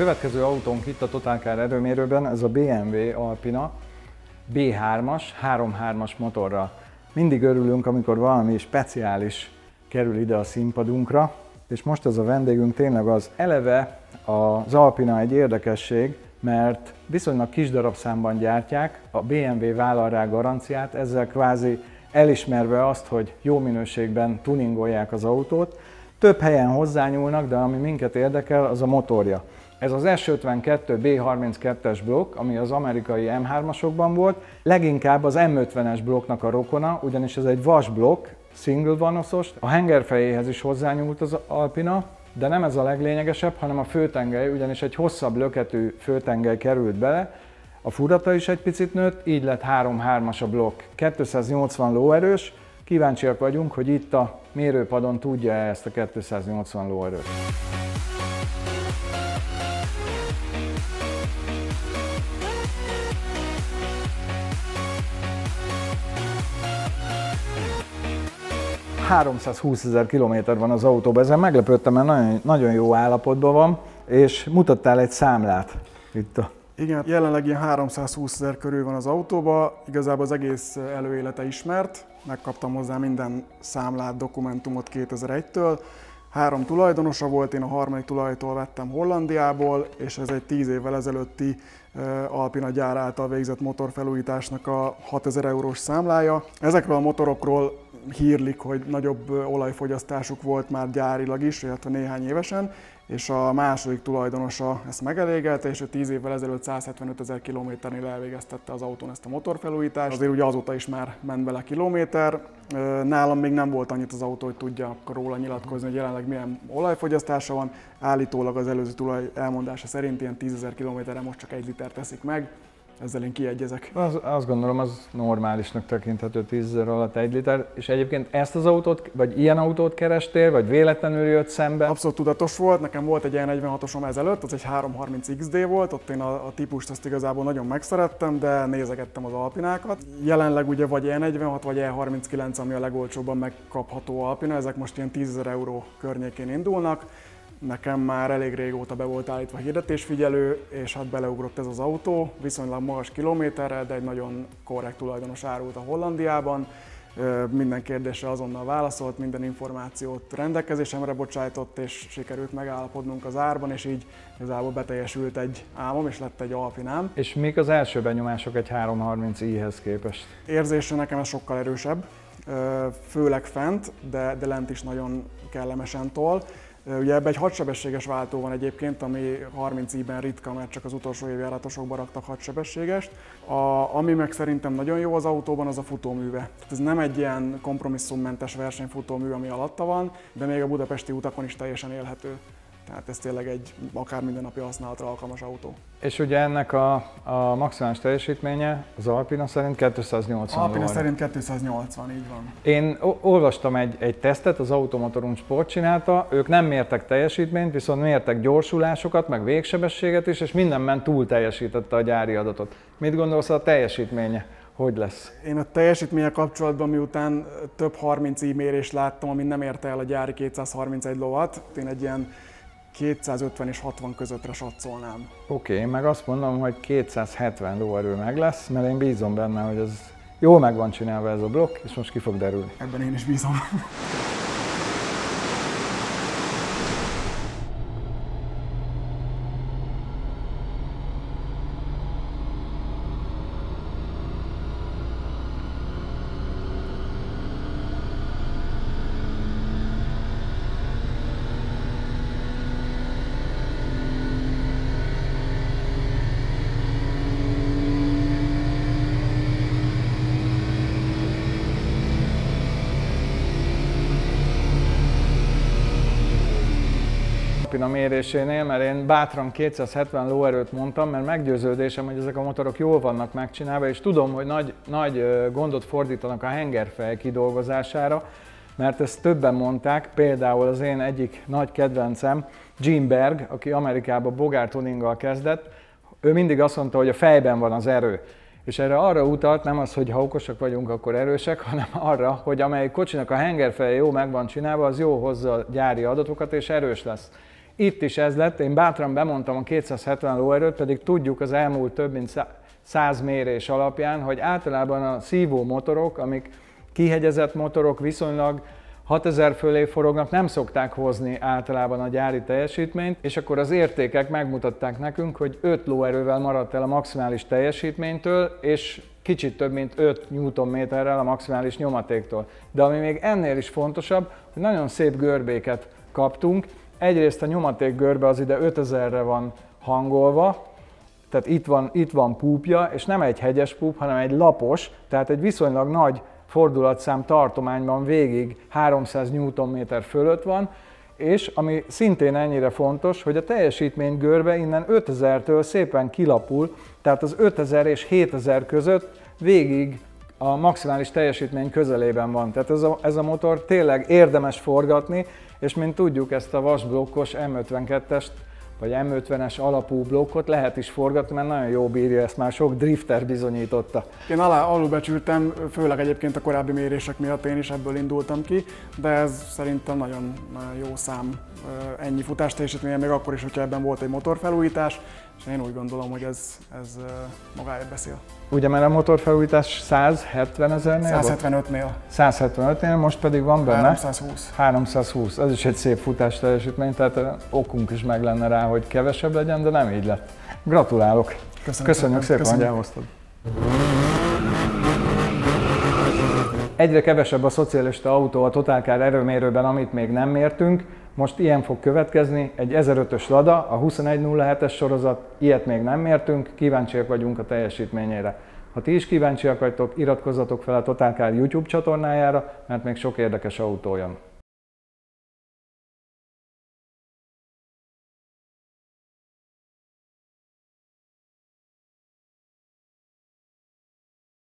következő autónk itt a Totalcar erőmérőben, ez a BMW Alpina B3-as, 3.3-as motorral. Mindig örülünk, amikor valami speciális kerül ide a színpadunkra, és most ez a vendégünk tényleg az. Eleve az Alpina egy érdekesség, mert viszonylag kis darabszámban gyártják, a BMW vállal rá garanciát, ezzel kvázi elismerve azt, hogy jó minőségben tuningolják az autót. Több helyen hozzányúlnak, de ami minket érdekel, az a motorja. Ez az S52 B32-es blokk, ami az amerikai M3-asokban volt, leginkább az M50-es blokknak a rokona, ugyanis ez egy vasblokk, single vanoszos. A hengerfejéhez is hozzányúlt az Alpina, de nem ez a leglényegesebb, hanem a főtengely, ugyanis egy hosszabb löketű főtengely került bele, a furata is egy picit nőtt, így lett 3.3-as a blokk. 280 lóerős, kíváncsiak vagyunk, hogy itt a mérőpadon tudja-e ezt a 280 lóerőt. ...320 000 kilométer van az autóban, ezen meglepődtem, mert nagyon jó állapotban van, és mutattál egy számlát itt a... Igen, jelenleg ilyen 320 000 körül van az autóban, igazából az egész előélete ismert, megkaptam hozzá minden számlát, dokumentumot 2001-től. 3 tulajdonosa volt, én a harmadik tulajtól vettem Hollandiából, és ez egy 10 évvel ezelőtti Alpina gyár által végzett motorfelújításnak a 6000 eurós számlája. Ezekről a motorokról hírlik, hogy nagyobb olajfogyasztásuk volt már gyárilag is, illetve néhány évesen, és a második tulajdonosa ezt megelégelte, és ő 10 évvel ezelőtt 175 000 kilométernél elvégeztette az autón ezt a motorfelújítást. Azért ugye azóta is már ment bele kilométer. Nálam még nem volt annyit az autó, hogy tudja róla nyilatkozni, hogy jelenleg milyen olajfogyasztása van. Állítólag az előző tulaj elmondása szerint ilyen 10 000 kilométerre most csak 1 liter teszik meg. Ezzel én kiegyezek. Azt gondolom, az normálisnak tekinthető 10 000 alatt 1 liter. És egyébként ezt az autót, vagy ilyen autót kerestél, vagy véletlenül jött szembe? Abszolút tudatos volt. Nekem volt egy E46-osom ezelőtt, az egy 330 XD volt, ott én a típust azt igazából nagyon megszerettem, de nézegettem az Alpinákat. Jelenleg ugye vagy E46, vagy E39, ami a legolcsóbban megkapható Alpina, ezek most ilyen 10 000 euró környékén indulnak. Nekem már elég régóta be volt állítva hirdetésfigyelő, és hát beleugrott ez az autó, viszonylag magas kilométerrel, de egy nagyon korrekt tulajdonos árult a Hollandiában. Minden kérdésre azonnal válaszolt, minden információt rendelkezésemre bocsájtott, és sikerült megállapodnunk az árban, és így igazából beteljesült egy álmom, és lett egy Alpinám. És mik az első benyomások egy 330i-hez képest? Érzésre nekem ez sokkal erősebb, főleg fent, de lent is nagyon kellemesen tol. Ugye ebben egy 6 sebességes váltó van egyébként, ami 30i-ben ritka, mert csak az utolsó évjáratosokban raktak 6 sebességest. Ami meg szerintem nagyon jó az autóban, az a futóműve. Ez nem egy ilyen kompromisszummentes versenyfutómű, ami alatta van, de még a budapesti utakon is teljesen élhető. Tehát ez tényleg egy akár mindennapi használatra alkalmas autó. És ugye ennek a maximális teljesítménye az Alpina szerint 280 Alpina szerint 280, így van. Én olvastam egy tesztet, az Automotorunk Sport csinálta, ők nem mértek teljesítményt, viszont mértek gyorsulásokat, meg végsebességet is, és mindenben túl teljesítette a gyári adatot. Mit gondolsz a teljesítménye? Hogy lesz? Én a teljesítménnyel kapcsolatban, miután több 30i mérést láttam, ami nem érte el a gyári 231 lovat, én egy ilyen 250 és 60 közöttre satszolnám. Oké, én meg azt mondom, hogy 270 lóerő meg lesz, mert én bízom benne, hogy ez jól meg van csinálva ez a blokk, és most ki fog derülni. Ebben én is bízom. A mérésénél, mert én bátran 270 lóerőt mondtam, mert meggyőződésem, hogy ezek a motorok jól vannak megcsinálva, és tudom, hogy nagy gondot fordítanak a hengerfej kidolgozására, mert ezt többen mondták, például az én egyik nagy kedvencem, Jim Berg, aki Amerikában bogártuninggal kezdett, ő mindig azt mondta, hogy a fejben van az erő. És erre arra utalt, nem az, hogy ha okosak vagyunk, akkor erősek, hanem arra, hogy amelyik kocsinak a hengerfeje jó meg van csinálva, az jó hozza a gyári adatokat és erős lesz. Itt is ez lett, én bátran bemondtam a 270 lóerőt, pedig tudjuk az elmúlt több mint 100 mérés alapján, hogy általában a szívó motorok, amik kihegyezett motorok, viszonylag 6000 fölé forognak, nem szokták hozni általában a gyári teljesítményt, és akkor az értékek megmutatták nekünk, hogy 5 lóerővel maradt el a maximális teljesítménytől, és kicsit több mint 5 Nm-rel a maximális nyomatéktól. De ami még ennél is fontosabb, hogy nagyon szép görbéket kaptunk. Egyrészt a nyomaték görbe az ide 5000-re van hangolva, tehát itt van púpja, és nem egy hegyes púp, hanem egy lapos, tehát egy viszonylag nagy fordulatszám tartományban végig 300 Nm fölött van, és ami szintén ennyire fontos, hogy a teljesítmény görbe innen 5000-től szépen kilapul, tehát az 5000 és 7000 között végig a maximális teljesítmény közelében van. Tehát ez a motor tényleg érdemes forgatni, és mint tudjuk, ezt a vasblokkos M52-est vagy M50-es alapú blokkot lehet is forgatni, mert nagyon jó bírja, ezt már sok drifter bizonyította. Én alulbecsültem, főleg egyébként a korábbi mérések miatt én is ebből indultam ki, de ez szerintem nagyon jó szám, ennyi futásteljesítménye, még akkor is, hogyha ebben volt egy motorfelújítás, és én úgy gondolom, hogy ez magáért beszél. Ugye, mert a motorfelújítás 170 000-nél 175-nél. 175-nél, most pedig van benne 320. 320. Ez is egy szép futásteljesítmény, tehát okunk is meg lenne rá, hogy kevesebb legyen, de nem így lett. Gratulálok! Köszönjük szépen, hogy elhoztad! Egyre kevesebb a szocialista autó a Total Car erőmérőben, amit még nem mértünk. Most ilyen fog következni, egy 1005-ös Lada, a 2107-es sorozat, ilyet még nem mértünk, kíváncsiak vagyunk a teljesítményére. Ha ti is kíváncsiak vagytok, iratkozzatok fel a Total Car YouTube csatornájára, mert még sok érdekes autó jön.